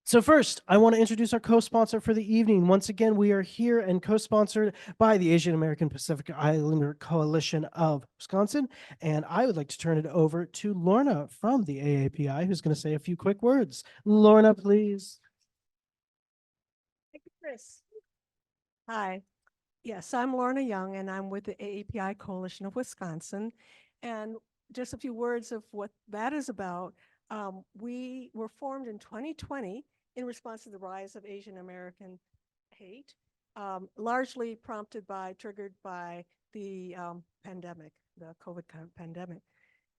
So first, I want to introduce our co-sponsor for the evening. Once again, we are here and co-sponsored by the Asian American Pacific Islander Coalition of Wisconsin. And I would like to turn it over to Lorna from the AAPI, who's going to say a few quick words. Lorna, please. Thank you, Chris. Hi. Yes, I'm Lorna Young, and I'm with the AAPI Coalition of Wisconsin. And just a few words of what that is about. We were formed in 2020 in response to the rise of Asian American hate, largely triggered by the pandemic, the COVID pandemic.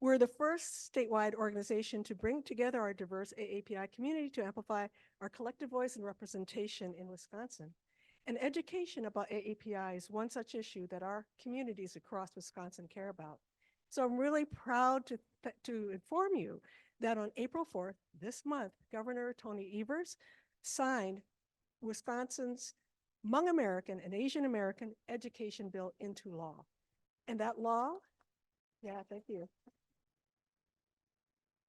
We're the first statewide organization to bring together our diverse AAPI community to amplify our collective voice and representation in Wisconsin. And education about AAPI is one such issue that our communities across Wisconsin care about. So I'm really proud to inform you that on April 4th, this month, Governor Tony Evers signed Wisconsin's Hmong American and Asian American education bill into law. And that law, thank you.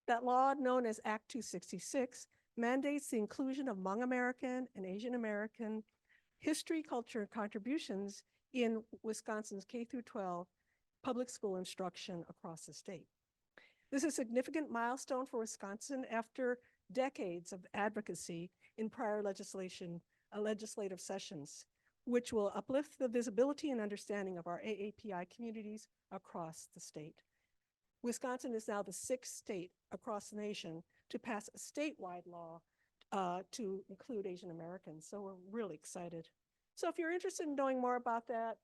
That law, known as Act 266, mandates the inclusion of Hmong American and Asian American history, culture, and contributions in Wisconsin's K-12 public school instruction across the state. This is a significant milestone for Wisconsin after decades of advocacy in prior legislative sessions, which will uplift the visibility and understanding of our AAPI communities across the state. Wisconsin is now the 6th state across the nation to pass a statewide law to include Asian Americans. So we're really excited. So if you're interested in knowing more about that,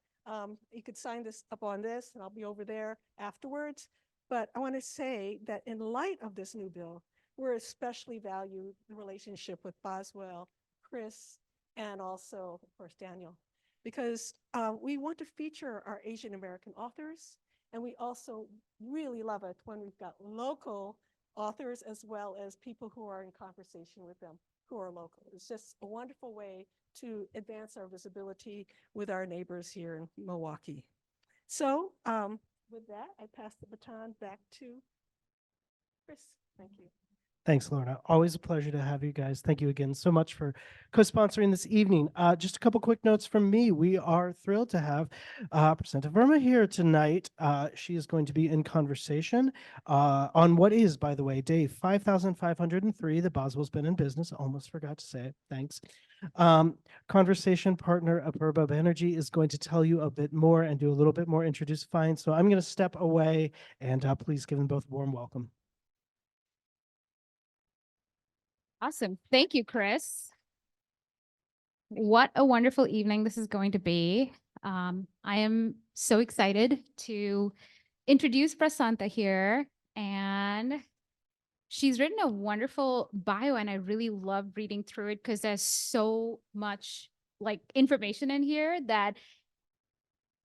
you could sign this up on this, and I'll be over there afterwards. But I want to say that in light of this new bill, we're especially value the relationship with Boswell, Chris, and also, of course, Daniel, because we want to feature our Asian American authors, and we also really love it when we've got local authors as well as people who are in conversation with them who are local. It's just a wonderful way to advance our visibility with our neighbors here in Milwaukee. So with that, I pass the baton back to Chris. Thank you. Thanks, Lorna. Always a pleasure to have you guys. Thank you again so much for co-sponsoring this evening. Just a couple quick notes from me. We are thrilled to have Prasanta Verma here tonight. She is going to be in conversation on what is, by the way, day 5,503. The Boswell's been in business. Almost forgot to say it. Thanks. Conversation partner Apurba Banerjee is going to tell you a bit more and do a little bit more introducing. So I'm going to step away and please give them both a warm welcome. Awesome. Thank you, Chris. What a wonderful evening this is going to be. I am so excited to introduce Prasanta here. And she's written a wonderful bio, and I really love reading through it because there's so much information in here that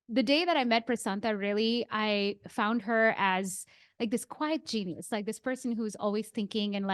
the day that I met Prasanta, really, I found her as this quiet genius, this person who's always thinking and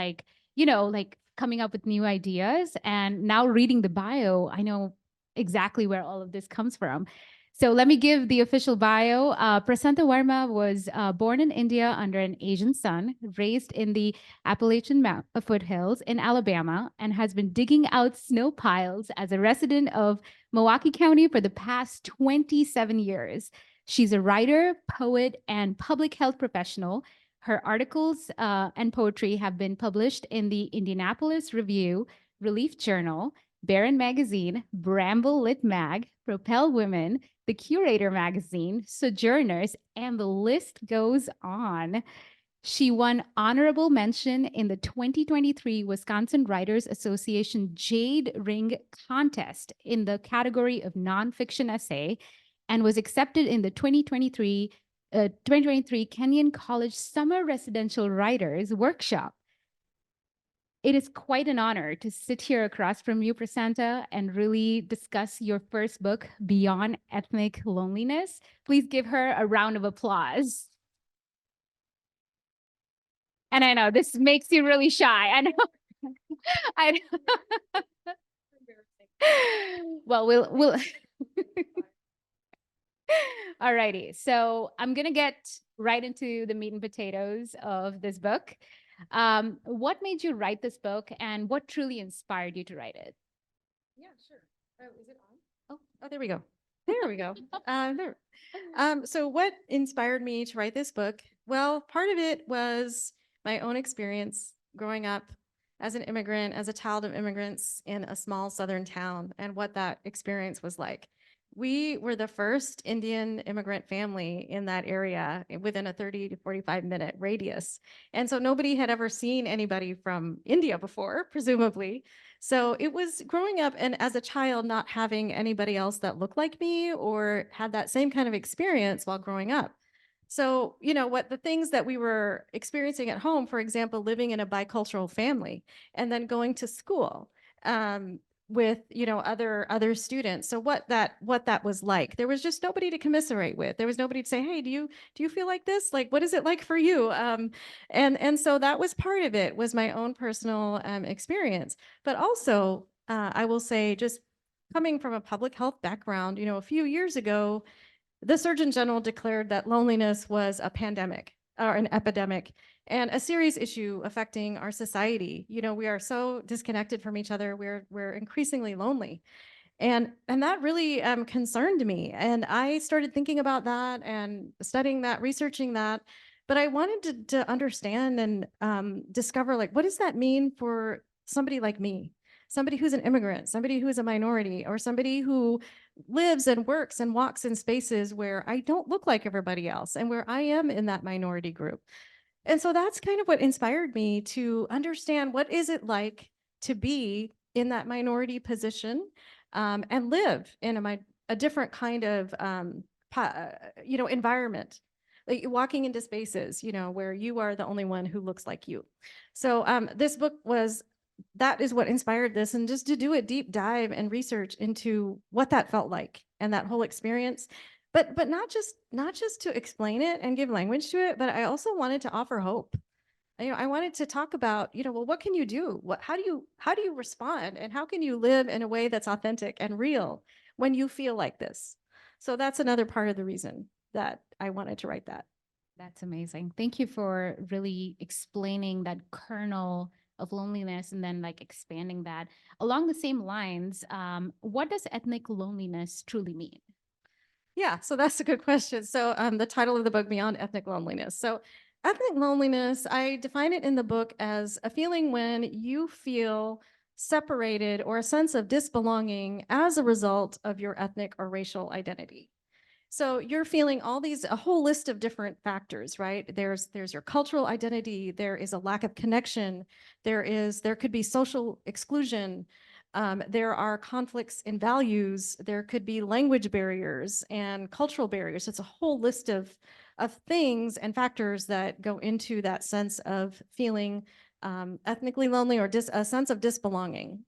coming up with new ideas. And now reading the bio, I know exactly where all of this comes from. So let me give the official bio. Prasanta Verma was born in India under an Asian sun, raised in the Appalachian foothills in Alabama, and has been digging out snow piles as a resident of Milwaukee County for the past 27 years. She's a writer, poet, and public health professional. Her articles and poetry have been published in the Indianapolis Review, Relief Journal, Barron Magazine, Bramble Lit Mag, Propel Women, The Curator Magazine, Sojourners, and the list goes on. She won honorable mention in the 2023 Wisconsin Writers Association Jade Ring Contest in the category of nonfiction essay, and was accepted in the 2023 Kenyon College Summer Residential Writers Workshop. It is quite an honor to sit here across from you, Prasanta, and really discuss your first book, Beyond Ethnic Loneliness. Please give her a round of applause. And I know this makes you really shy. I know. I know. Well, we'll All righty. So I'm going to get right into the meat and potatoes of this book. What made you write this book, and what truly inspired you to write it? Yeah, sure. Oh, is it on? Oh, there we go. There we go. There. So what inspired me to write this book? Well, part of it was my own experience growing up as an immigrant, as a child of immigrants in a small southern town, and what that experience was like. We were the first Indian immigrant family in that area within a 30 to 45-minute radius. And so nobody had ever seen anybody from India before, presumably. So it was growing up and as a child, not having anybody else that looked like me or had that same kind of experience while growing up. So, what the things that we were experiencing at home, for example, living in a bicultural family and then going to school with, other students. So what that was like, there was just nobody to commiserate with. There was nobody to say, hey, do you feel like this? Like, what is it like for you? And so that was part of it, was my own personal experience. But also, I will say, just coming from a public health background, a few years ago, the Surgeon General declared that loneliness was a pandemic or an epidemic and a serious issue affecting our society. We are so disconnected from each other. We're increasingly lonely. And that really concerned me. And I started thinking about that and studying that, researching that. But I wanted to understand and discover, like, what does that mean for somebody like me? Somebody who's an immigrant, somebody who is a minority, or somebody who lives and works and walks in spaces where I don't look like everybody else and where I am in that minority group. And so that's kind of what inspired me to understand, what is it like to be in that minority position and live in a different kind of environment, like walking into spaces, where you are the only one who looks like you. So this book that is what inspired this, and just to do a deep dive and research into what that felt like and that whole experience. But not just to explain it and give language to it, but I also wanted to offer hope. I wanted to talk about, well, what can you do? How do you respond, and how can you live in a way that's authentic and real when you feel like this? So that's another part of the reason that I wanted to write that. That's amazing. Thank you for really explaining that kernel of loneliness and then like expanding that. Along the same lines, what does ethnic loneliness truly mean? Yeah, so that's a good question. So, the title of the book, Beyond Ethnic Loneliness. So, ethnic loneliness, I define it in the book as a feeling when you feel separated or a sense of disbelonging as a result of your ethnic or racial identity. So you're feeling a whole list of different factors, right? There's your cultural identity, there is a lack of connection, there could be social exclusion, there are conflicts in values, there could be language barriers and cultural barriers. It's a whole list of things and factors that go into that sense of feeling ethnically lonely or a sense of disbelonging.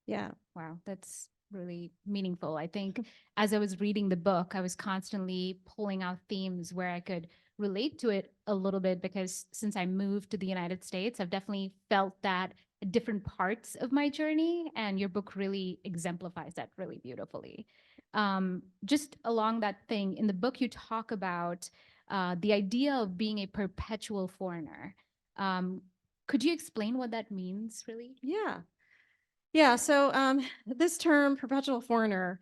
Yeah. Wow, that's really meaningful. I think as I was reading the book, I was constantly pulling out themes where I could relate to it a little bit, because since I moved to the United States, I've definitely felt that at different parts of my journey. And your book really exemplifies that really beautifully. Just along that thing, in the book, you talk about the idea of being a perpetual foreigner. Could you explain what that means, really? Yeah. Yeah, so this term, perpetual foreigner.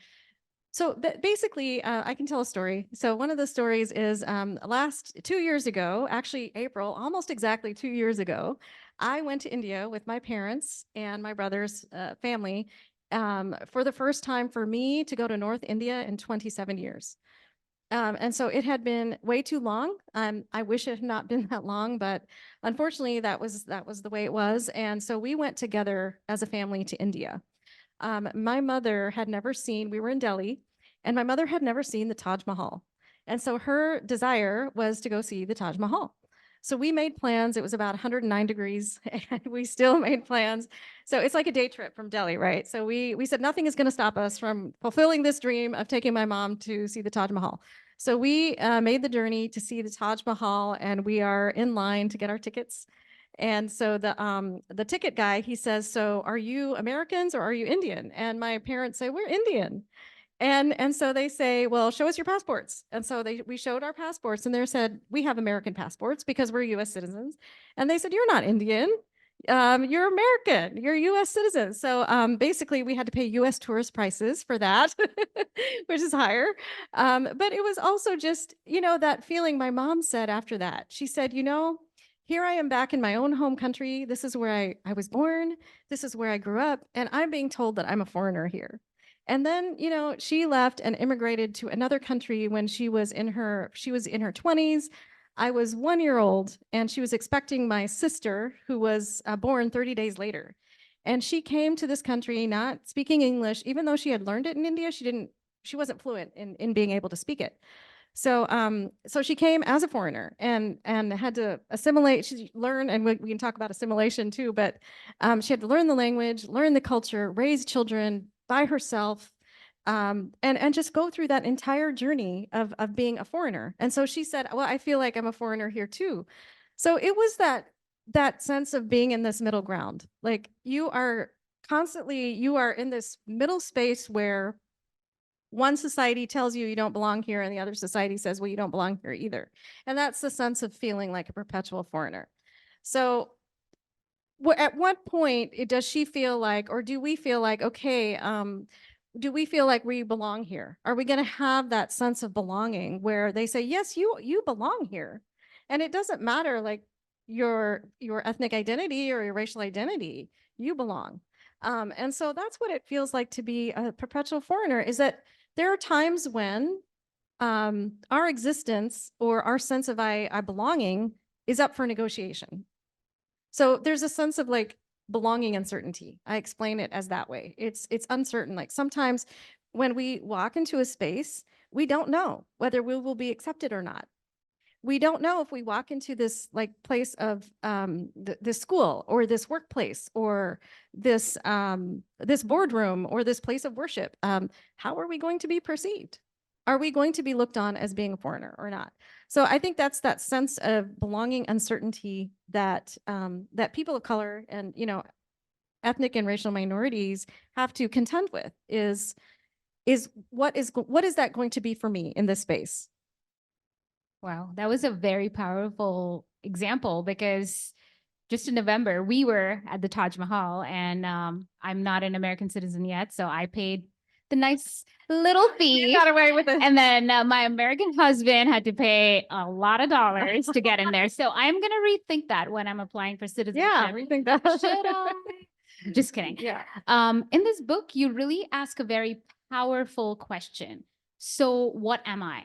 So basically, I can tell a story. So one of the stories is last 2 years ago, actually April, almost exactly 2 years ago, I went to India with my parents and my brother's family for the first time for me to go to North India in 27 years. And so it had been way too long. I wish it had not been that long, but unfortunately, that was the way it was. And so we went together as a family to India. My mother had never seen. We were in Delhi, and my mother had never seen the Taj Mahal, and so her desire was to go see the Taj Mahal. So we made plans. It was about 109 degrees, and we still made plans. So it's like a day trip from Delhi, right? So we said nothing is going to stop us from fulfilling this dream of taking my mom to see the Taj Mahal. So we made the journey to see the Taj Mahal, and we are in line to get our tickets. And so the ticket guy, he says, "So are you Americans or are you Indian?" And my parents say, "We're Indian." And so they say, well, show us your passports. And so we showed our passports, and they said, we have American passports because we're US citizens. And they said, you're not Indian. You're American, you're US citizens. So basically we had to pay US tourist prices for that, which is higher. But it was also just, that feeling my mom said after that. She said, here I am back in my own home country. This is where I was born. This is where I grew up. And I'm being told that I'm a foreigner here. And then, she left and immigrated to another country when she was in her 20s. I was 1 year old, and she was expecting my sister, who was born 30 days later. And she came to this country not speaking English, even though she had learned it in India. She wasn't fluent in being able to speak it. So she came as a foreigner and had to assimilate. She learned, and we can talk about assimilation too, but she had to learn the language, learn the culture, raise children by herself, and just go through that entire journey of being a foreigner. And so she said, well, I feel like I'm a foreigner here too. So it was that sense of being in this middle ground. Like you are in this middle space where one society tells you don't belong here, and the other society says, well, you don't belong here either. And that's the sense of feeling like a perpetual foreigner. So at what point does she feel like, or do we feel like, okay, do we feel like we belong here? Are we going to have that sense of belonging where they say, yes, you belong here, and it doesn't matter like your ethnic identity or your racial identity, you belong. And so that's what it feels like to be a perpetual foreigner, is that there are times when our existence or our sense of I belonging is up for negotiation. So there's a sense of like belonging uncertainty. I explain it as that way. It's uncertain. Like sometimes when we walk into a space, we don't know whether we will be accepted or not. We don't know if we walk into this like place of this school or this workplace or this boardroom or this place of worship. How are we going to be perceived? Are we going to be looked on as being a foreigner or not? So I think that's that sense of belonging uncertainty that that people of color and ethnic and racial minorities have to contend with. Is what is that going to be for me in this space? Wow, that was a very powerful example, because just in November, we were at the Taj Mahal, and I'm not an American citizen yet, so I paid the nice little fee. Got away with it. And then my American husband had to pay a lot of dollars to get in there. So I'm going to rethink that when I'm applying for citizenship. Yeah, we think that. Should I? Just kidding. Yeah. In this book, you really ask a very powerful question. So what am I?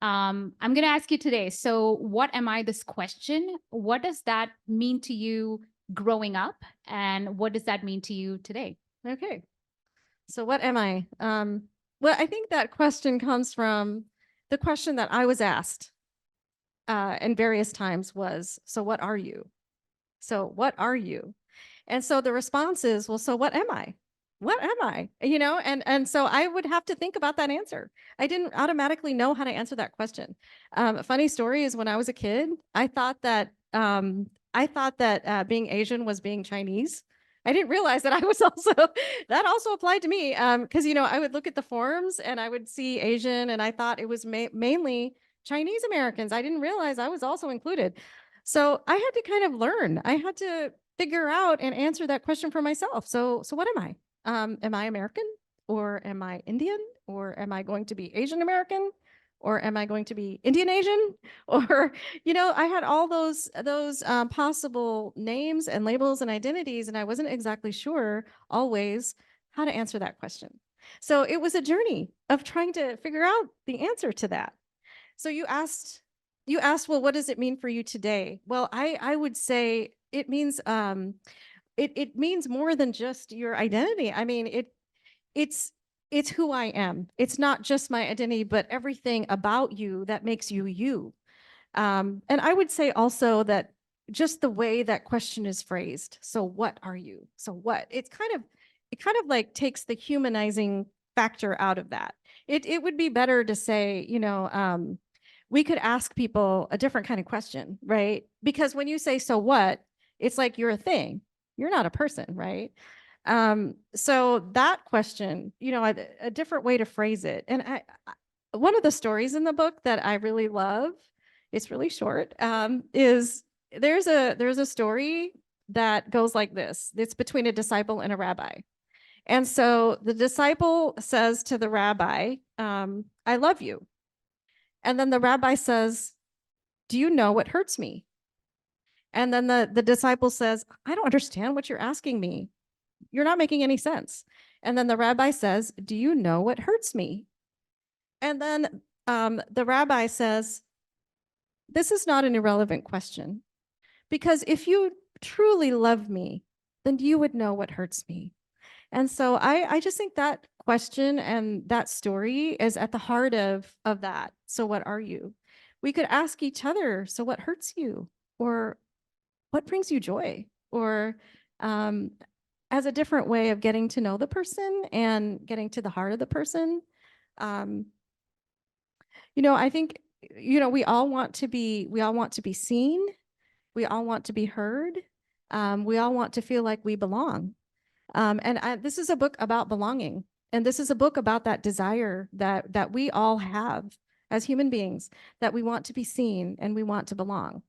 I'm going to ask you today. So what am I? This question, what does that mean to you growing up? And what does that mean to you today? Okay. So what am I? Well, I think that question comes from the question that I was asked in various times was, so what are you? So what are you? And so the response is, well, so what am I? What am I? And so I would have to think about that answer. I didn't automatically know how to answer that question. A funny story is when I was a kid, I thought that being Asian was being Chinese. I didn't realize that that also applied to me. Because I would look at the forms and I would see Asian, and I thought it was mainly Chinese Americans. I didn't realize I was also included. So I had to kind of learn. I had to figure out and answer that question for myself. So what am I? Am I American, or am I Indian, or am I going to be Asian American, or am I going to be Indian Asian? Or, I had all those possible names and labels and identities, and I wasn't exactly sure always how to answer that question. So it was a journey of trying to figure out the answer to that. So you asked, well, what does it mean for you today? Well, I would say it means it means more than just your identity. I mean, it's who I am. It's not just my identity, but everything about you that makes you you. And I would say also that just the way that question is phrased. So what are you? So what? It kind of like takes the humanizing factor out of that. It would be better to say, we could ask people a different kind of question, right? Because when you say, so what, it's like you're a thing. You're not a person, right? So that question, a different way to phrase it. And one of the stories in the book that I really love, it's really short, is there's a story that goes like this. It's between a disciple and a rabbi. And so the disciple says to the rabbi, I love you. And then the rabbi says, do you know what hurts me? And then the disciple says, I don't understand what you're asking me. You're not making any sense. And then the rabbi says, do you know what hurts me? And then the rabbi says, this is not an irrelevant question, because if you truly love me, then you would know what hurts me. And so I just think that question and that story is at the heart of that. So what are you? We could ask each other, so what hurts you? Or what brings you joy? Or as a different way of getting to know the person and getting to the heart of the person. I think, we all want to be seen. We all want to be heard. We all want to feel like we belong. This is a book about belonging. And this is a book about that desire that we all have as human beings, that we want to be seen and we want to belong.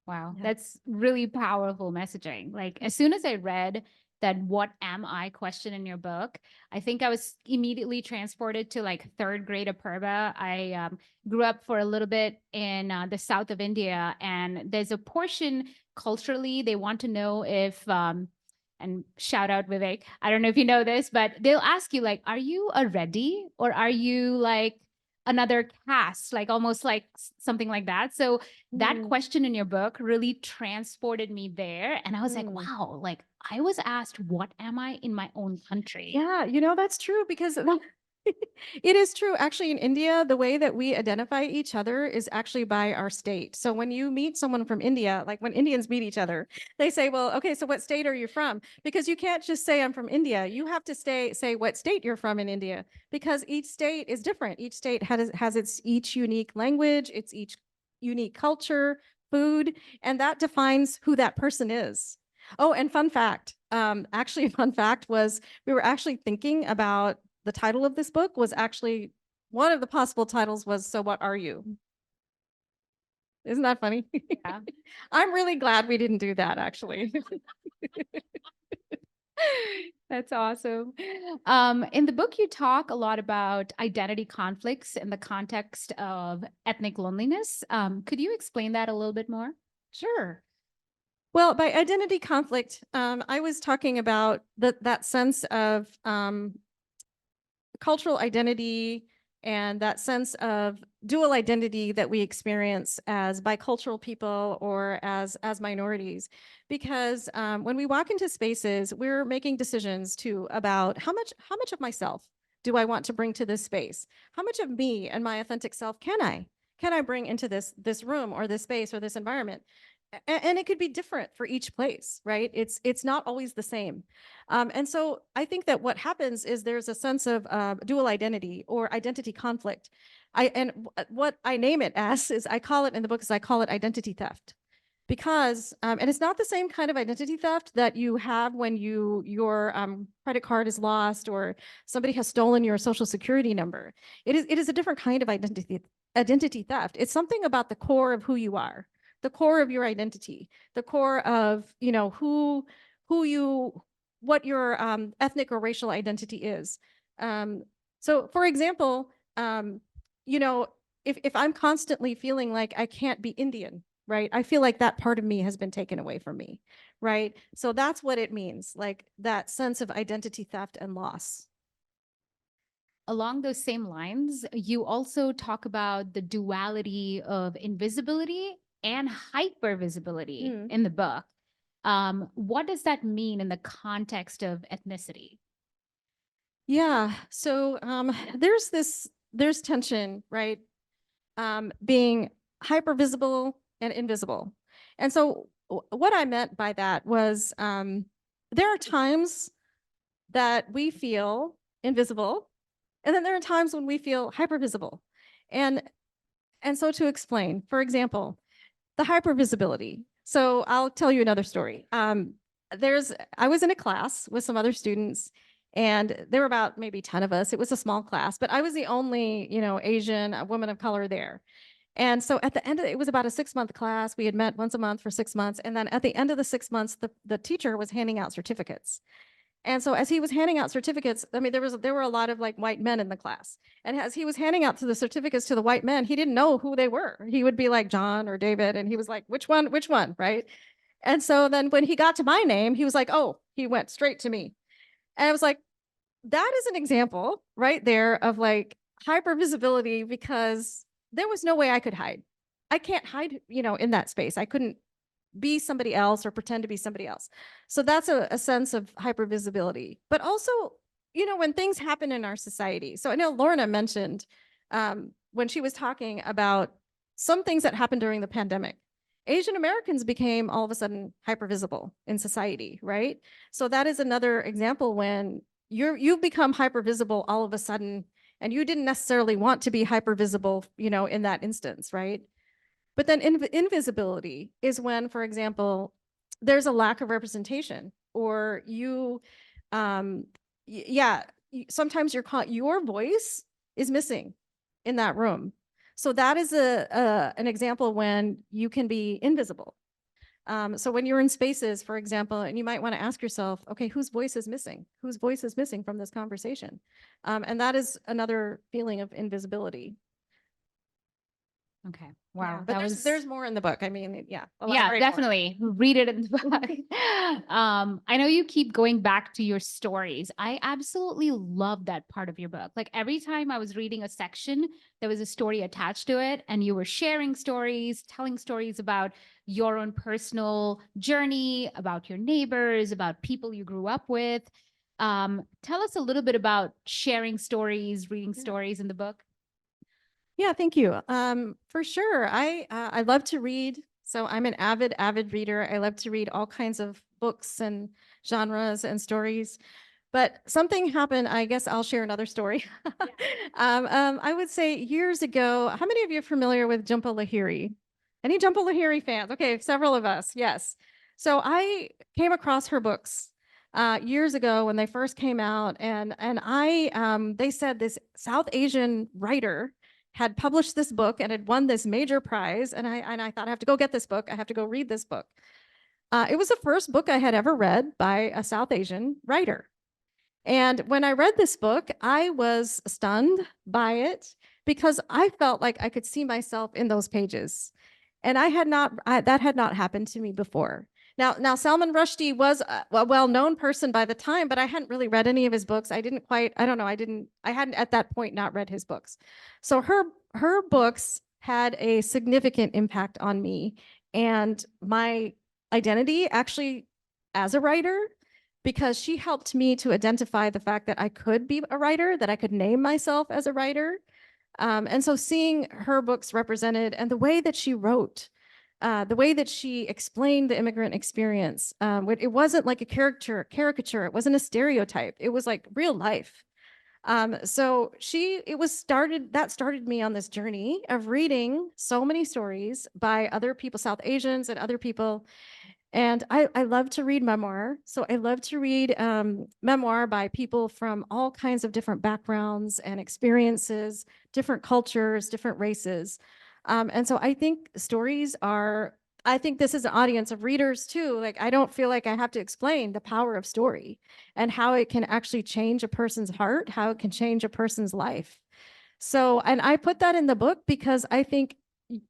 Wow, Yeah. that's really powerful messaging. Like, as soon as I read that "what am I" question in your book, I think I was immediately transported to like third grade Apurba. I grew up for a little bit in the south of India, and there's a portion culturally they want to know if and shout out Vivek, I don't know if you know this, but they'll ask you like, are you a Reddy or are you like another caste, like almost like something like that. So that Mm. question in your book really transported me there. And I was like, Mm. wow, like I was asked, what am I in my own country? Yeah, that's true, because it is true. Actually, in India, the way that we identify each other is actually by our state. So when you meet someone from India, like when Indians meet each other, they say, well, okay, so what state are you from? Because you can't just say I'm from India. You have to say what state you're from in India, because each state is different. Each state has its each unique language, its each unique culture, food, and that defines who that person is. Oh, and fun fact, actually, fun fact was we were actually thinking about the title of this book was actually one of the possible titles was So What Are You? Isn't that funny? Yeah. I'm really glad we didn't do that, actually. That's awesome. In the book, you talk a lot about identity conflicts in the context of ethnic loneliness. Could you explain that a little bit more? Sure. Well, by identity conflict, I was talking about that sense of cultural identity and that sense of dual identity that we experience as bicultural people or as minorities. Because when we walk into spaces, we're making decisions too about how much of myself do I want to bring to this space? How much of me and my authentic self can I bring into this room or this space or this environment? And it could be different for each place, right? It's not always the same. And so I think that what happens is there's a sense of dual identity or identity conflict. What I name it as is I call it in the book is I call it identity theft. Because and it's not the same kind of identity theft that you have when your credit card is lost or somebody has stolen your social security number. It is a different kind of identity theft. It's something about the core of who you are, the core of your identity, the core of what your ethnic or racial identity is. So, for example, if I'm constantly feeling like I can't be Indian, right? I feel like that part of me has been taken away from me, right? So that's what it means, like that sense of identity theft and loss. Along those same lines, you also talk about the duality of invisibility and hypervisibility in the book. What does that mean in the context of ethnicity? Yeah. So there's tension, right? Being hyper visible and invisible. And so what I meant by that was there are times that we feel invisible, and then there are times when we feel hyper visible. And so to explain, for example, the hyper visibility. So I'll tell you another story. I was in a class with some other students, and there were about maybe 10 of us. It was a small class, but I was the only, Asian woman of color there. And so at the end of it was about a 6-month class. We had met once a month for 6 months. And then at the end of the 6 months, the teacher was handing out certificates. And so as he was handing out certificates, I mean, there were a lot of like white men in the class. And as he was handing out to the certificates to the white men, he didn't know who they were. He would be like John or David. And he was like, which one? Right. And so then when he got to my name, he was like, oh, he went straight to me. And I was like, that is an example right there of like hyper visibility, because there was no way I could hide. I can't hide, in that space. I couldn't be somebody else or pretend to be somebody else. So that's a sense of hypervisibility. But also, when things happen in our society. So I know Lorna mentioned when she was talking about some things that happened during the pandemic. Asian Americans became all of a sudden hypervisible in society, right? So that is another example when you've become hypervisible all of a sudden, and you didn't necessarily want to be hypervisible, in that instance, right? But then invisibility is when, for example, there's a lack of representation, or sometimes your voice is missing in that room. So that is an example when you can be invisible. So when you're in spaces, for example, and you might want to ask yourself, okay, whose voice is missing? Whose voice is missing from this conversation? And that is another feeling of invisibility. Okay. Wow. But there's more in the book. I mean, Yeah, elaborate more. definitely read it in the book. I know you keep going back to your stories. I absolutely love that part of your book. Like every time I was reading a section, there was a story attached to it, and you were sharing stories, telling stories about your own personal journey, about your neighbors, about people you grew up with. Tell us a little bit about sharing stories, reading stories in the book. Yeah, thank you. For sure. I love to read. So I'm an avid reader. I love to read all kinds of books and genres and stories. But something happened. I guess I'll share another story. I would say years ago, how many of you are familiar with Jhumpa Lahiri? Any Jhumpa Lahiri fans? Okay, several of us. Yes. So I came across her books years ago when they first came out, and they said this South Asian writer had published this book and had won this major prize. And I thought, I have to go get this book. I have to go read this book. It was the first book I had ever read by a South Asian writer. And when I read this book, I was stunned by it because I felt like I could see myself in those pages. And that had not happened to me before. Now Salman Rushdie was a well-known person by the time, but I hadn't really read any of his books. I hadn't at that point not read his books. So her books had a significant impact on me and my identity actually as a writer, because she helped me to identify the fact that I could be a writer, that I could name myself as a writer. And so seeing her books represented and the way that she wrote, the way that she explained the immigrant experience, it wasn't like a caricature. It wasn't a stereotype. It was like real life. That started me on this journey of reading so many stories by other people, South Asians and other people. And I love to read memoir. So I love to read memoir by people from all kinds of different backgrounds and experiences, different cultures, different races. And so I think I think this is an audience of readers too. Like, I don't feel like I have to explain the power of story and how it can actually change a person's heart, how it can change a person's life. So, and I put that in the book because I think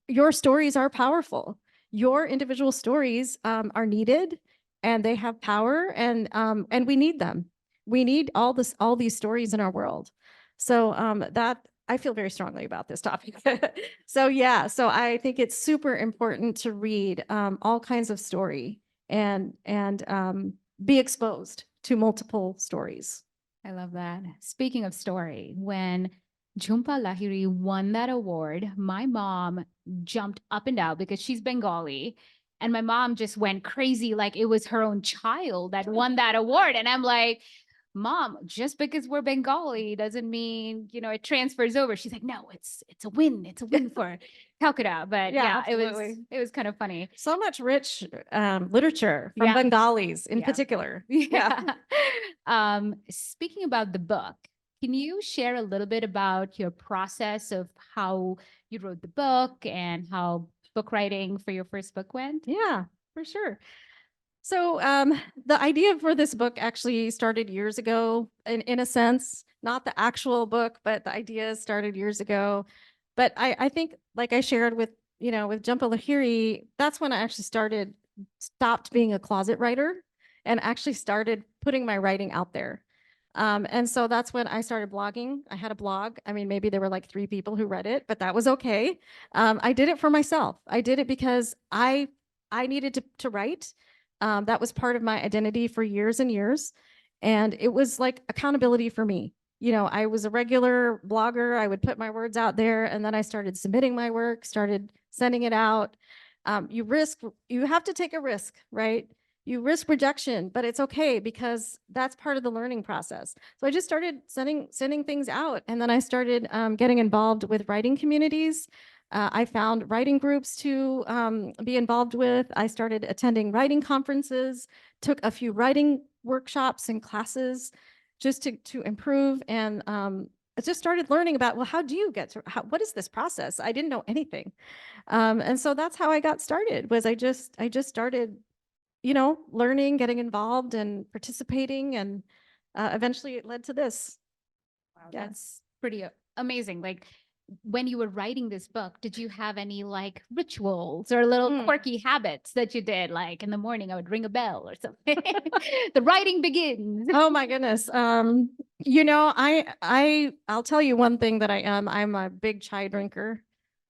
your stories are powerful. Your individual stories are needed, and they have power, and we need them. We need all these stories in our world. So that I feel very strongly about this topic. So I think it's super important to read all kinds of story and be exposed to multiple stories. I love that. Speaking of story, when Jhumpa Lahiri won that award, my mom jumped up and down because she's Bengali. And my mom just went crazy like it was her own child that won that award. And I'm like, Mom, just because we're Bengali doesn't mean, it transfers over. She's like, no, it's a win. It's a win for Calcutta. But Yeah, yeah, absolutely. it was kind of funny. So much rich literature from Yeah. Bengalis in Yeah. particular. Yeah. Speaking about the book, can you share a little bit about your process of how you wrote the book and how book writing for your first book went? Yeah, for sure. So the idea for this book actually started years ago, in a sense, not the actual book, but the idea started years ago. But I think, like I shared with, with Jhumpa Lahiri, that's when I actually stopped being a closet writer and actually started putting my writing out there. And so that's when I started blogging. I had a blog. I mean, maybe there were like 3 people who read it, but that was okay. I did it for myself. I did it because I needed to write. That was part of my identity for years and years. And it was like accountability for me. I was a regular blogger. I would put my words out there, and then I started submitting my work, started sending it out. You have to take a risk, right? You risk rejection, but it's okay because that's part of the learning process. So I just started sending things out, and then I started getting involved with writing communities. I found writing groups to be involved with. I started attending writing conferences, took a few writing workshops and classes just to improve. And I just started learning about, well, how do you get to, what is this process? I didn't know anything. And so that's how I got started, was I just started, learning, getting involved and participating. And eventually it led to this. Wow, Yeah. that's pretty amazing. Like, when you were writing this book, did you have any like rituals or little quirky habits that you did? Like in the morning, I would ring a bell or something. The writing begins. Oh my goodness. I'll tell you one thing that I am. I'm a big chai drinker.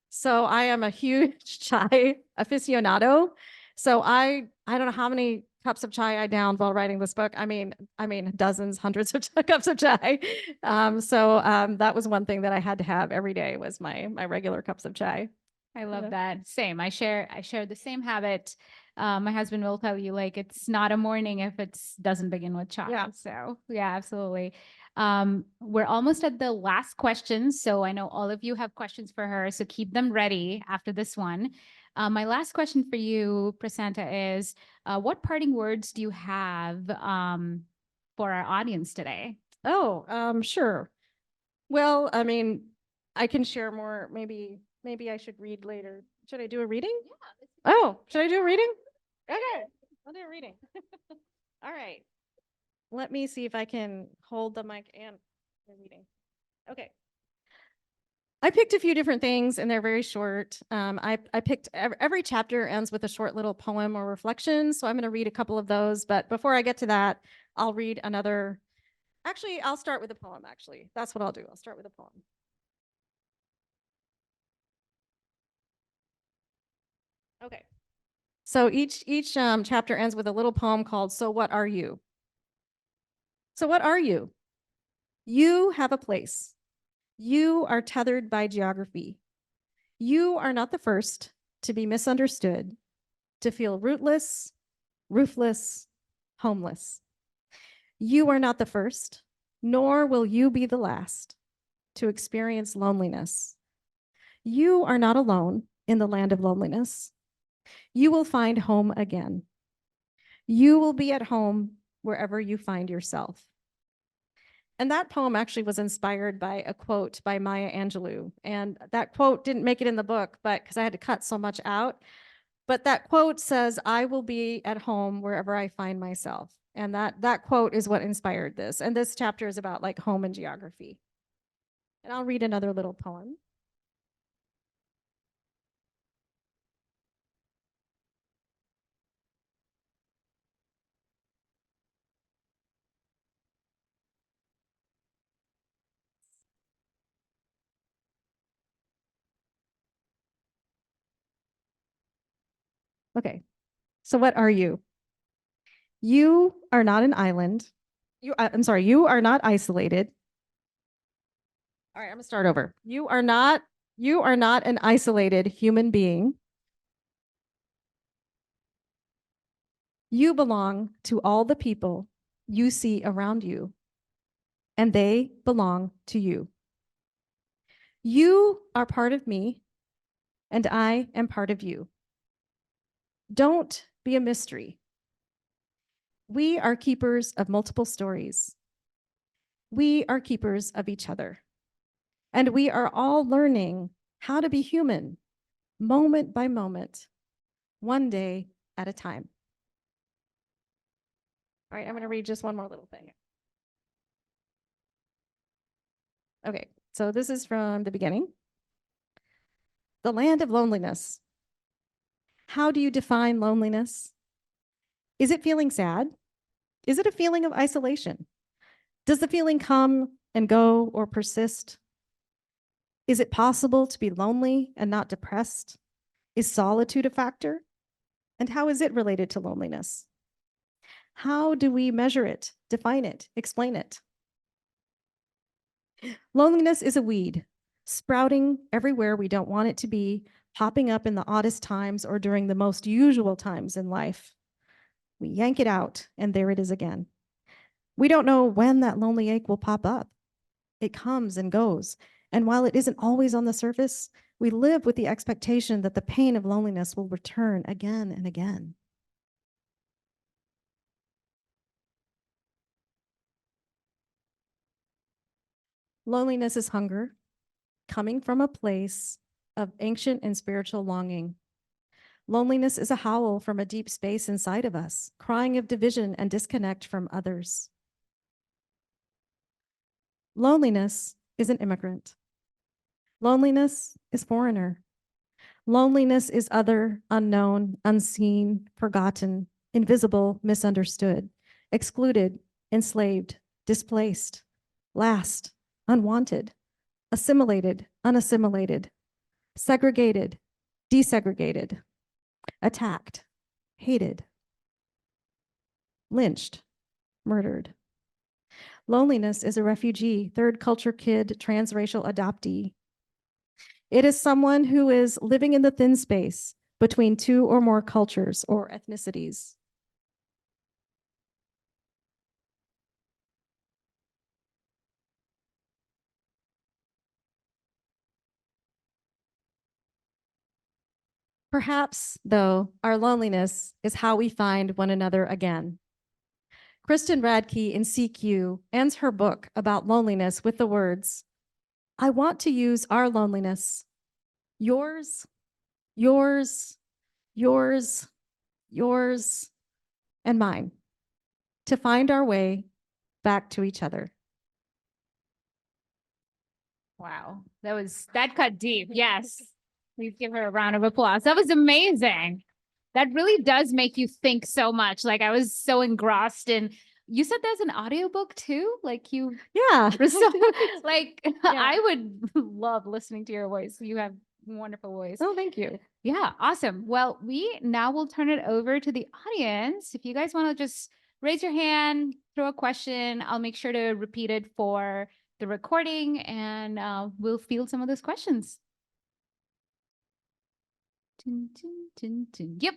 So I am a huge chai aficionado. So I don't know how many cups of chai I downed while writing this book. I mean dozens, hundreds of cups of chai. That was one thing that I had to have every day, was my regular cups of chai. I love Yeah. that. Same. I share the same habit. My husband will tell you, like, it's not a morning if it doesn't begin with chai. Yeah. So yeah, absolutely. We're almost at the last question. So I know all of you have questions for her. So keep them ready after this one. My last question for you, Prasanta, is what parting words do you have for our audience today? Oh, sure. Well, I mean, I can share more. Maybe I should read later. Should I do a reading? Yeah. Oh, should I do a reading? Okay, I'll do a reading. All right. Let me see if I can hold the mic and the reading. Okay. I picked a few different things, and they're very short. I picked every chapter ends with a short little poem or reflection. So I'm going to read a couple of those. But before I get to that, I'll read another. Actually, I'll start with a poem. Actually, that's what I'll do. I'll start with a poem. Okay. So each chapter ends with a little poem called "So What Are You?" So what are you? You have a place. You are tethered by geography. You are not the first to be misunderstood, to feel rootless, roofless, homeless. You are not the first, nor will you be the last to experience loneliness. You are not alone in the land of loneliness. You will find home again. You will be at home wherever you find yourself. And that poem actually was inspired by a quote by Maya Angelou. And that quote didn't make it in the book, but because I had to cut so much out. But that quote says, "I will be at home wherever I find myself." And that quote is what inspired this. And this chapter is about like home and geography. And I'll read another little poem. Okay. So what are you? You are not an island. I'm sorry, you are not isolated. All right, I'm gonna start over. You are not an isolated human being. You belong to all the people you see around you and they belong to you. You are part of me, and I am part of you. Don't be a mystery. We are keepers of multiple stories. We are keepers of each other. And we are all learning how to be human, moment by moment, one day at a time. All right, I'm going to read just one more little thing. Okay, so this is from the beginning. The land of loneliness. How do you define loneliness? Is it feeling sad? Is it a feeling of isolation? Does the feeling come and go or persist? Is it possible to be lonely and not depressed? Is solitude a factor? And how is it related to loneliness? How do we measure it, define it, explain it? Loneliness is a weed, sprouting everywhere we don't want it to be, popping up in the oddest times or during the most usual times in life. We yank it out, and there it is again. We don't know when that lonely ache will pop up. It comes and goes, and while it isn't always on the surface, we live with the expectation that the pain of loneliness will return again and again. Loneliness is hunger, coming from a place of ancient and spiritual longing. Loneliness is a howl from a deep space inside of us, crying of division and disconnect from others. Loneliness is an immigrant. Loneliness is foreigner. Loneliness is other, unknown, unseen, forgotten, invisible, misunderstood, excluded, enslaved, displaced, last, unwanted, assimilated, unassimilated, segregated, desegregated, attacked, hated, lynched, murdered. Loneliness is a refugee, third culture kid, transracial adoptee. It is someone who is living in the thin space between two or more cultures or ethnicities. Perhaps, though, our loneliness is how we find one another again. Kristen Radke in CQ ends her book about loneliness with the words, I want to use our loneliness, yours, yours, yours, yours, and mine, to find our way back to each other. Wow, that cut deep. Yes. Please give her a round of applause. That was amazing. That really does make you think so much. Like I was so engrossed in, you said there's an audiobook too? Like you, Yeah. like I would love listening to your voice. You have a wonderful voice. Oh, thank you. Yeah, awesome. Well, we now will turn it over to the audience. If you guys want to just raise your hand, throw a question, I'll make sure to repeat it for the recording and we'll field some of those questions. Dun, dun, dun, dun. Yep.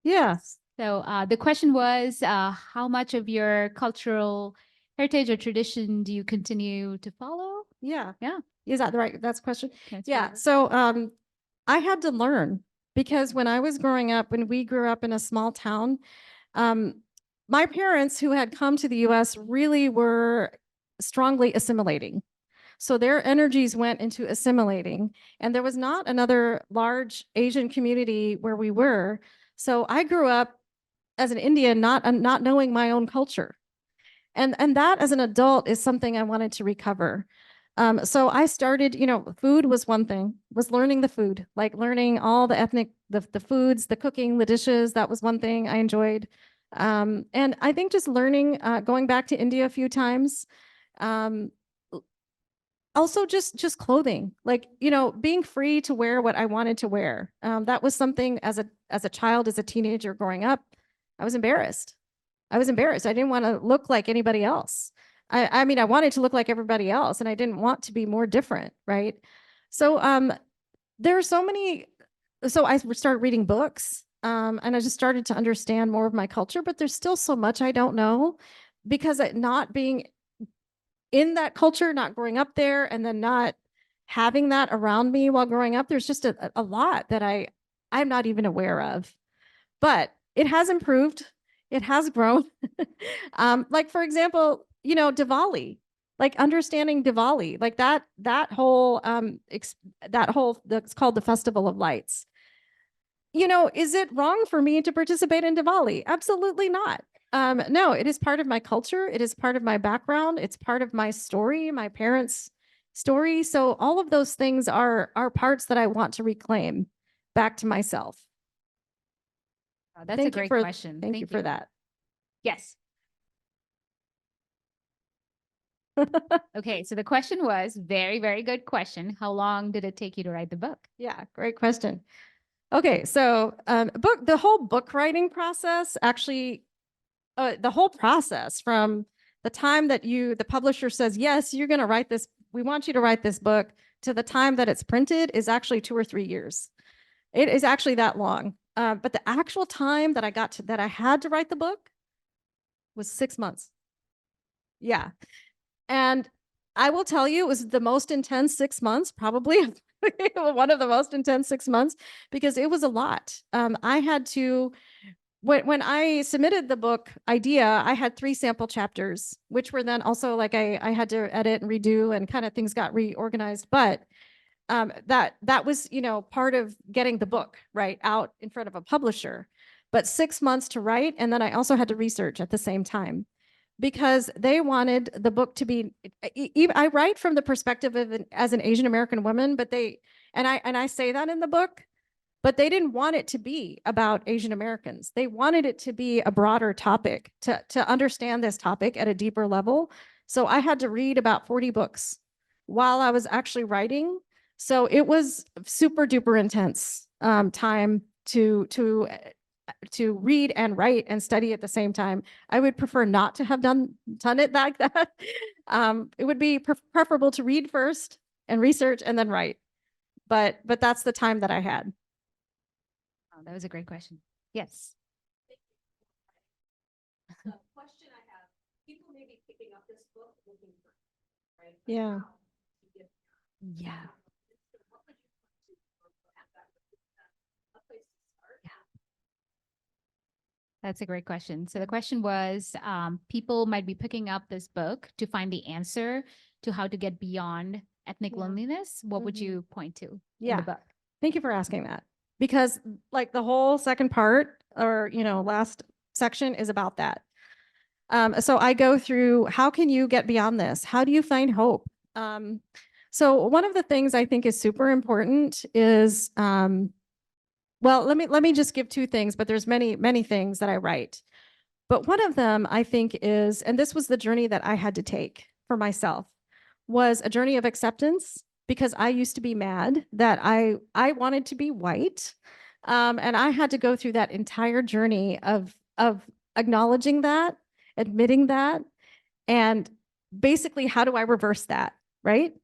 Yeah. So the question was, how much of your cultural heritage or tradition do you continue to follow? Yeah. Yeah. Is that the right? That's the question. That's Yeah. right. So I had to learn because when I was growing up, when we grew up in a small town, my parents who had come to the US really were strongly assimilating. So their energies went into assimilating, and there was not another large Asian community where we were. So I grew up as an Indian, not knowing my own culture. And that as an adult is something I wanted to recover. So I started, food was one thing, was learning the food, like learning all the ethnic, the foods, the cooking, the dishes. That was one thing I enjoyed. And I think just learning, going back to India a few times. Also just clothing, like, being free to wear what I wanted to wear. That was something as a child, as a teenager growing up, I was embarrassed. I was embarrassed. I didn't want to look like anybody else. I mean, I wanted to look like everybody else, and I didn't want to be more different, right? So there are so many. So I started reading books, and I just started to understand more of my culture. But there's still so much I don't know because not being in that culture, not growing up there, and then not having that around me while growing up. There's just a lot that I'm not even aware of. But it has improved. It has grown. Like for example, Diwali, like understanding Diwali, like that whole that's called the Festival of Lights. Is it wrong for me to participate in Diwali? Absolutely not. No, it is part of my culture. It is part of my background. It's part of my story, my parents' story. So all of those things are parts that I want to reclaim back to myself. That's a great question. Thank you for that. Yes. Okay, so the question was very, very good question. How long did it take you to write the book? Yeah, great question. Okay, so the whole book writing process, actually, the whole process from the time that the publisher says, yes, you're going to write this, we want you to write this book, to the time that it's printed is actually 2 or 3 years. It is actually that long. But the actual time that I had to write the book was 6 months. Yeah. And I will tell you, it was the most intense 6 months, probably one of the most intense 6 months, because it was a lot. I had to, when I submitted the book idea, I had 3 sample chapters, which were then also like I had to edit and redo, and kind of things got reorganized. But that was, part of getting the book right out in front of a publisher. But 6 months to write, and then I also had to research at the same time, because they wanted the book to be. I write from the perspective of as an Asian American woman, but I say that in the book, but they didn't want it to be about Asian Americans. They wanted it to be a broader topic, to understand this topic at a deeper level. So I had to read about 40 books while I was actually writing. So it was super duper intense time to read and write and study at the same time. I would prefer not to have done it like that. It would be preferable to read first and research and then write. But that's the time that I had. Oh, that was a great question. Yes. The question I have, people may be picking up this book looking for, right? Yeah. Yeah. That's a great question. So the question was, people might be picking up this book to find the answer to how to get beyond ethnic Yeah. loneliness. What would you point to in Yeah. the book? Thank you for asking that, because like the whole second part, or last section, is about that. So I go through, how can you get beyond this? How do you find hope? So one of the things I think is super important is, well, let me just give 2 things, but there's many things that I write. But one of them I think is, and this was the journey that I had to take for myself, was a journey of acceptance, because I used to be mad that I wanted to be white. And I had to go through that entire journey of acknowledging that, admitting that, and basically, how do I reverse that, right?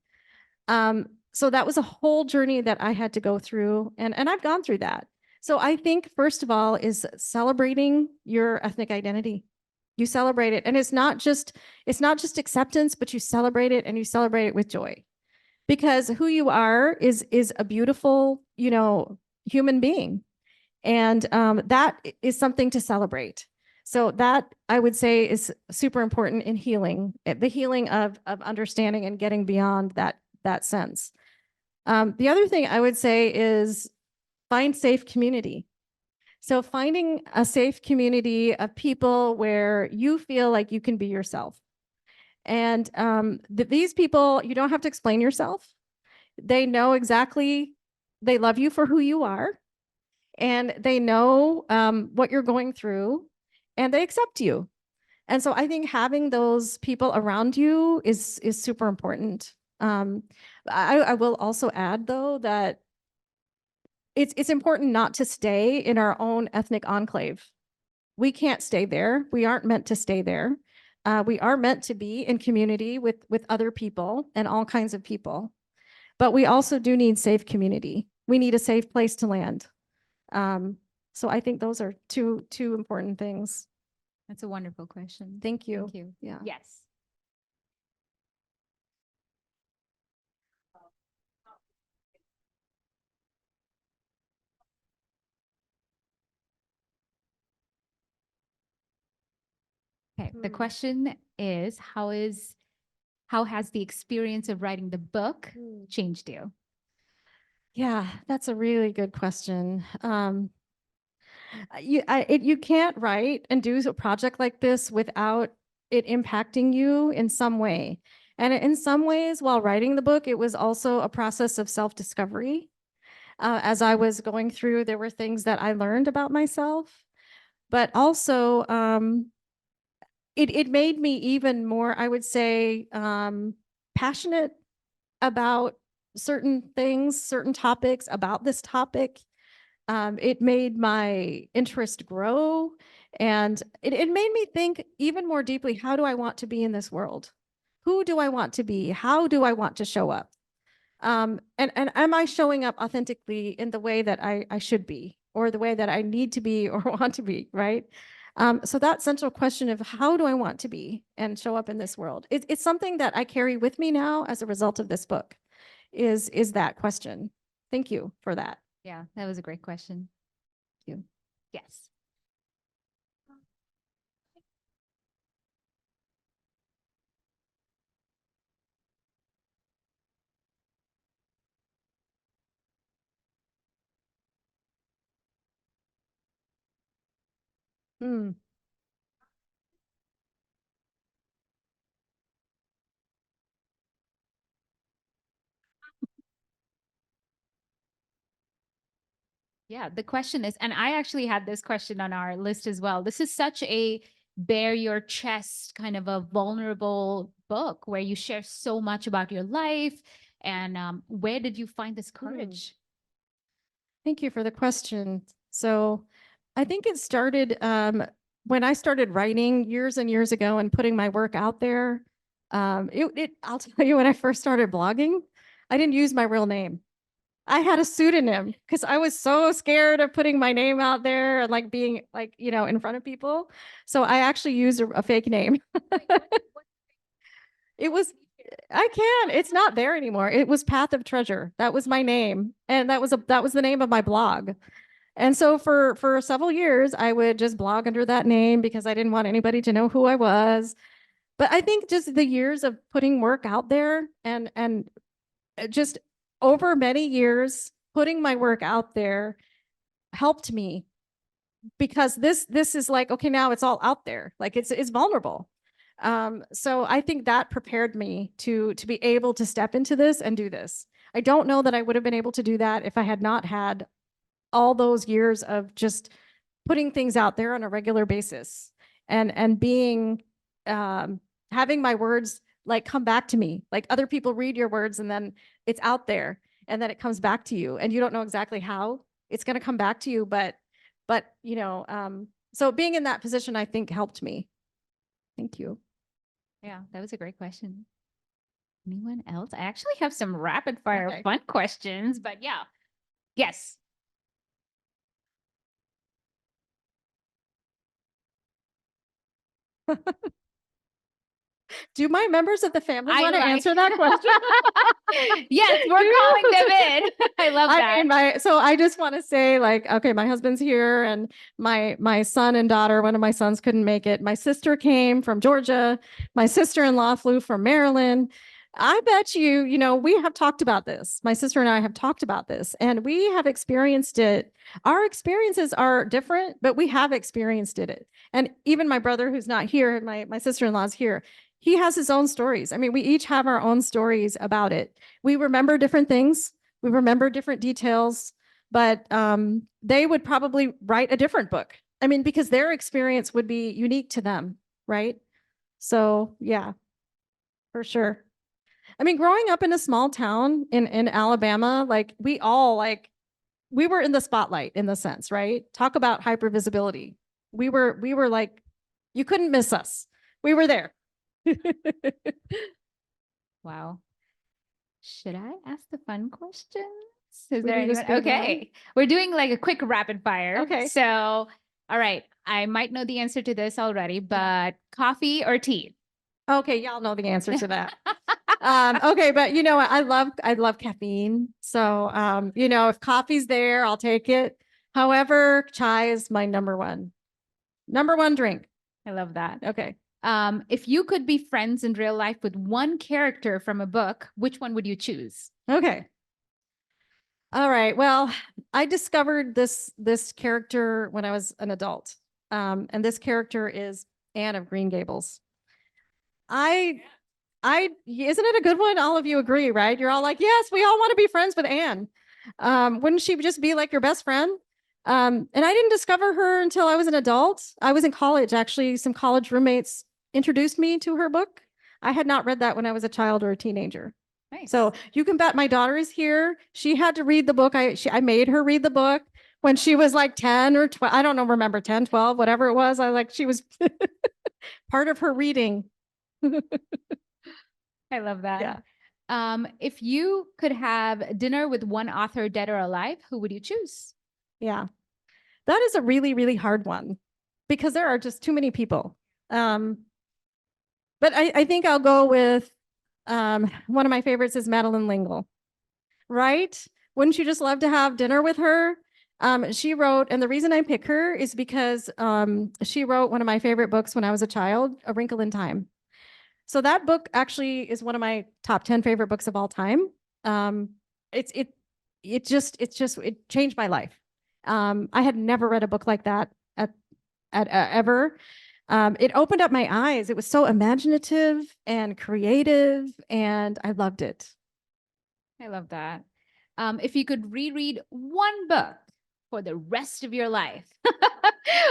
So that was a whole journey that I had to go through, and I've gone through that. So I think, first of all, is celebrating your ethnic identity. You celebrate it, and it's not just acceptance, but you celebrate it, and you celebrate it with joy, because who you are is a beautiful, human being, and that is something to celebrate. So that, I would say, is super important in healing, the healing of understanding and getting beyond that sense. The other thing I would say is find safe community. So finding a safe community of people where you feel like you can be yourself. And these people, you don't have to explain yourself. They know exactly, they love you for who you are, and they know what you're going through, and they accept you. And so I think having those people around you is super important. I will also add, though, that it's important not to stay in our own ethnic enclave. We can't stay there. We aren't meant to stay there. We are meant to be in community with other people and all kinds of people. But we also do need safe community. We need a safe place to land. So I think those are two important things. That's a wonderful question. Thank you. Thank you. Yeah. Yes. Okay. The Hmm. question is, how has the experience of writing the book changed you? Yeah, that's a really good question. You can't write and do a project like this without it impacting you in some way. And in some ways, while writing the book, it was also a process of self-discovery. As I was going through, there were things that I learned about myself, but also it made me even more, I would say, passionate about certain things, certain topics, about this topic. It made my interest grow, and it made me think even more deeply, how do I want to be in this world? Who do I want to be? How do I want to show up? And am I showing up authentically in the way that I should be, or the way that I need to be or want to be, right? So that central question of how do I want to be and show up in this world? It's something that I carry with me now as a result of this book, is that question. Thank you for that. Yeah, that was a great question. Thank you. Yes. Hmm. Yeah, the question is, and I actually had this question on our list as well. This is such a bare your chest kind of a vulnerable book where you share so much about your life. And where did you find this courage? Thank you for the question. So I think it started when I started writing years and years ago and putting my work out there. I'll tell you, when I first started blogging, I didn't use my real name. I had a pseudonym because I was so scared of putting my name out there and like being like, in front of people. So I actually used a fake name. It was, I can, it's not there anymore. It was Path of Treasure. That was my name. And that was the name of my blog. And so for several years, I would just blog under that name because I didn't want anybody to know who I was. But I think just the years of putting work out there and just over many years, putting my work out there helped me, because this is like, okay, now it's all out there. Like it's vulnerable. So I think that prepared me to be able to step into this and do this. I don't know that I would have been able to do that if I had not had all those years of just putting things out there on a regular basis and being having my words like come back to me. Like other people read your words and then it's out there and then it comes back to you and you don't know exactly how it's going to come back to you, but so being in that position, I think, helped me. Thank you. Yeah, that was a great question. Anyone else? I actually have some rapid fire Okay. fun questions, but yeah. Yes. Do my members of the family I want to like- answer that question? Yes, we're calling them in. I love that. So I just want to say, like, okay, my husband's here, and my son and daughter, one of my sons couldn't make it. My sister came from Georgia. My sister-in-law flew from Maryland. I bet you, we have talked about this. My sister and I have talked about this, and we have experienced it. Our experiences are different, but we have experienced it. And even my brother, who's not here, my sister-in-law's here, he has his own stories. I mean, we each have our own stories about it. We remember different things. We remember different details, but they would probably write a different book. I mean, because their experience would be unique to them, right? So yeah, for sure. I mean, growing up in a small town in Alabama, like we were in the spotlight in the sense, right? Talk about hypervisibility. We were like, you couldn't miss us. We were there. Wow. Should I ask the fun questions? Is We there do the anyone? speed round? Okay. We're doing like a quick rapid fire. Okay. So, all right. I might know the answer to this already, but coffee or tea? Okay, y'all know the answer to that. Okay, but you know what? I love caffeine. So you know, if coffee's there, I'll take it. However, chai is my number one drink. I love that. Okay. If you could be friends in real life with one character from a book, which one would you choose? Okay. All right. Well, I discovered this character when I was an adult. And this character is Anne of Green Gables. Isn't it a good one? All of you agree, right? You're all like, yes, we all want to be friends with Anne. Wouldn't she just be like your best friend? And I didn't discover her until I was an adult. I was in college, actually. Some college roommates introduced me to her book. I had not read that when I was a child or a teenager. Nice. So you can bet my daughter is here. She had to read the book. I made her read the book when she was like 10 or 12. I don't know, remember 10, 12, whatever it was. She was part of her reading. I love that. Yeah. If you could have dinner with one author, dead or alive, who would you choose? Yeah. That is a really, really hard one because there are just too many people. But I think I'll go with one of my favorites is Madeline L'Engle, right? Wouldn't you just love to have dinner with her? She wrote, and the reason I pick her is because she wrote one of my favorite books when I was a child, A Wrinkle in Time. So that book actually is one of my top 10 favorite books of all time. It changed my life. I had never read a book like that ever. It opened up my eyes. It was so imaginative and creative, and I loved it. I love that. If you could reread one book for the rest of your life,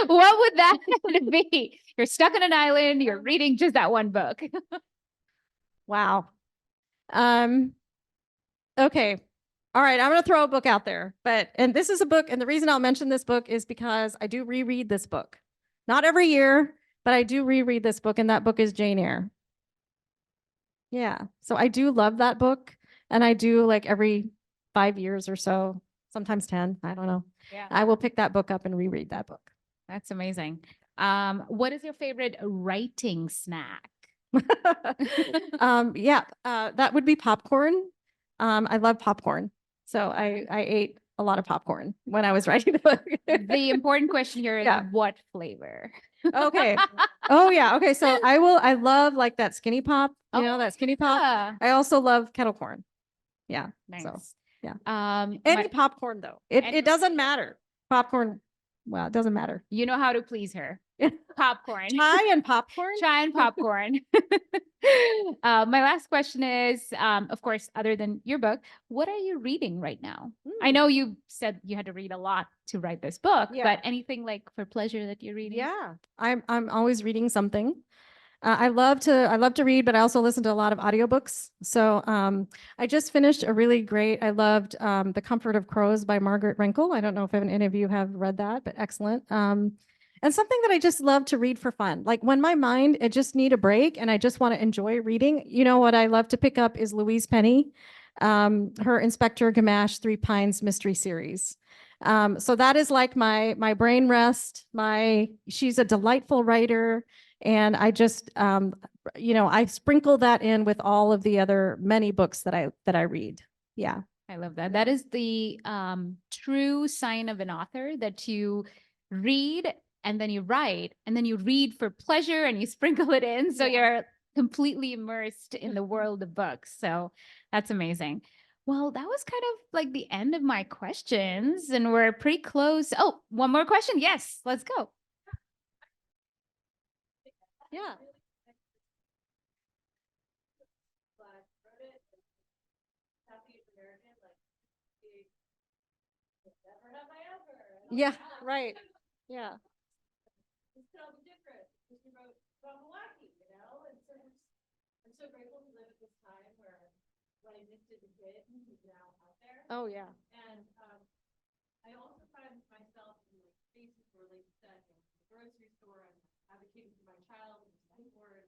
what would that be? You're stuck on an island, you're reading just that one book. Wow. Okay. All right, I'm going to throw a book out there, and this is a book, and the reason I'll mention this book is because I do reread this book. Not every year, but I do reread this book, and that book is Jane Eyre. Yeah, so I do love that book, and I do like every 5 years or so, sometimes 10, I don't know. Yeah. I will pick that book up and reread that book. That's amazing. What is your favorite writing snack? That would be popcorn. I love popcorn. So I ate a lot of popcorn when I was writing the book. The important question here is Yeah. what flavor? Okay. Oh yeah. Okay. So I love like that skinny pop, that skinny pop. Yeah. I also love kettle corn. Yeah. Nice. So yeah. my- Any popcorn though. It doesn't matter. Popcorn. Well, it doesn't matter. you know how to please her. Popcorn. Chai and popcorn. Chai and popcorn. My last question is, of course, other than your book, what are you reading right now? I know you said you had to read a lot to write this book, Yeah. but anything like for pleasure that you're reading? Yeah. I'm always reading something. I love to read, but I also listen to a lot of audiobooks. So I just finished a really great, I loved The Comfort of Crows by Margaret Renkl. I don't know if any of you have read that, but excellent. And something that I just love to read for fun. Like when my mind, it just need a break and I just want to enjoy reading. You know what I love to pick up is Louise Penny, her Inspector Gamache 3 Pines mystery series. So that is like my brain rest. She's a delightful writer. And I just, I sprinkle that in with all of the other many books that I read. Yeah. I love that. That is the true sign of an author, that you read and then you write and then you read for pleasure and you sprinkle it in. So you're completely immersed in the world of books. So that's amazing. Well, that was kind of like the end of my questions and we're pretty close. Oh, one more question. Yes, let's go. Yeah. Yeah, right. Yeah. It's totally different. Because you wrote about Milwaukee, and so I'm so grateful to live at this time where what I missed as a kid is now out there. Oh yeah. And I also find myself in like spaces where, like you said, grocery store and advocating for my child and study board.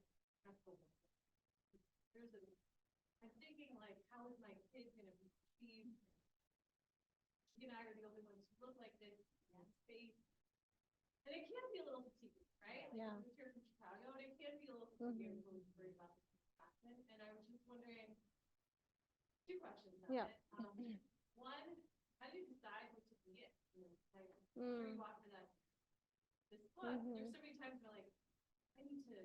I'm thinking like, how is my kid going to be perceived? You and I are the only ones who look like this in that space. And it can be a little fatiguing, right? Like, Yeah. I'm here from Chicago, and it can be a little fatiguing to worry about this accent. And I was just wondering, two questions on Yeah. it. One, how do you decide what to be it? You know, like, after you walk to this book, there's so many times where like, I need to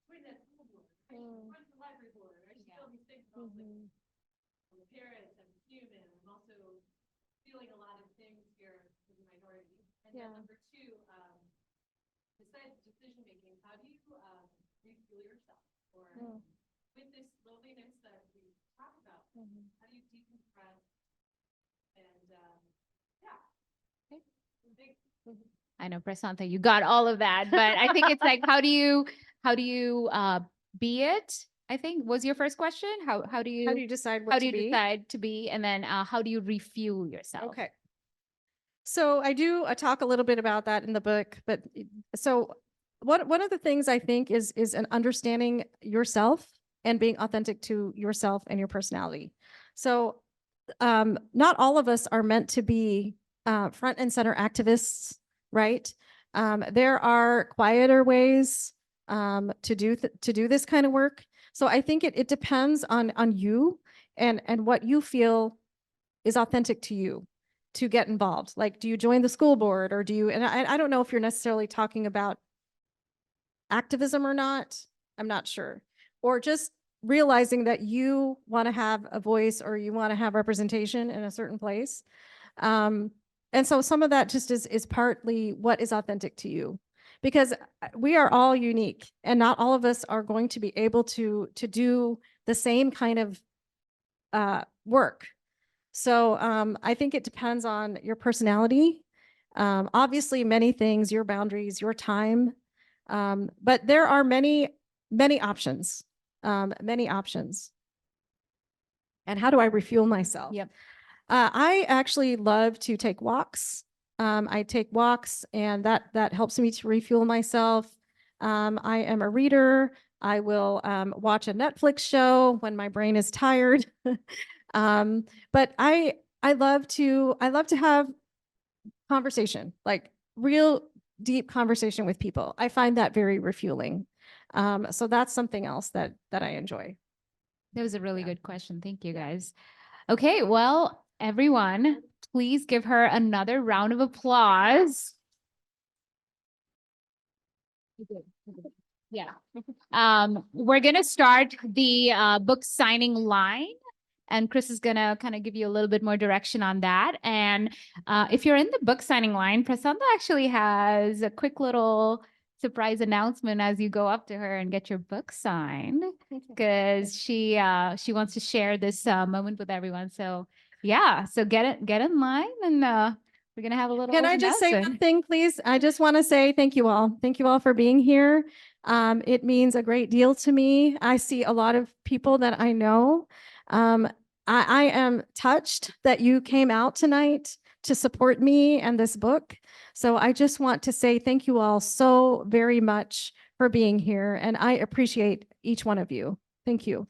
join that school board. I should run the library board. I should do all these things. And I was like, I'm a parent, I'm human. I'm also feeling a lot of things here as a minority. And then number two, besides decision making, how do you refuel yourself? Or with this loneliness that we talk about, how do you decompress? And I know, Prasanta, you got all of that, but I think it's like, how do you be it? I think was your first question. How do you decide how do you decide to be, and then how do you refuel yourself? Okay. So I do talk a little bit about that in the book, but so one of the things I think is an understanding yourself and being authentic to yourself and your personality. So not all of us are meant to be front and center activists, right? There are quieter ways to do this kind of work. So I think it depends on you and what you feel is authentic to you to get involved. Like, do you join the school board, or do you, and I don't know if you're necessarily talking about activism or not, I'm not sure, or just realizing that you want to have a voice or you want to have representation in a certain place. And so some of that just is partly what is authentic to you, because we are all unique and not all of us are going to be able to do the same kind of work. So I think it depends on your personality. Obviously, many things, your boundaries, your time. But there are many options, many options. And how do I refuel myself? Yep. I actually love to take walks. I take walks, and that helps me to refuel myself. I am a reader. I will watch a Netflix show when my brain is tired. But I love to have conversation, like real deep conversation with people. I find that very refueling. So that's something else that I enjoy. That was a really good question. Thank you, guys. Okay, well, everyone, please give her another round of applause. Yeah. We're gonna start the book signing line, and Chris is gonna kind of give you a little bit more direction on that. And if you're in the book signing line, Prasanta actually has a quick little surprise announcement as you go up to her and get your book signed, because she wants to share this moment with everyone. So yeah, so get in line, and we're gonna have a little. Can I just say one announcement. thing, please? I just want to say thank you all. Thank you all for being here. It means a great deal to me. I see a lot of people that I know. I am touched that you came out tonight to support me and this book. So I just want to say thank you all so very much for being here, and I appreciate each one of you. Thank you.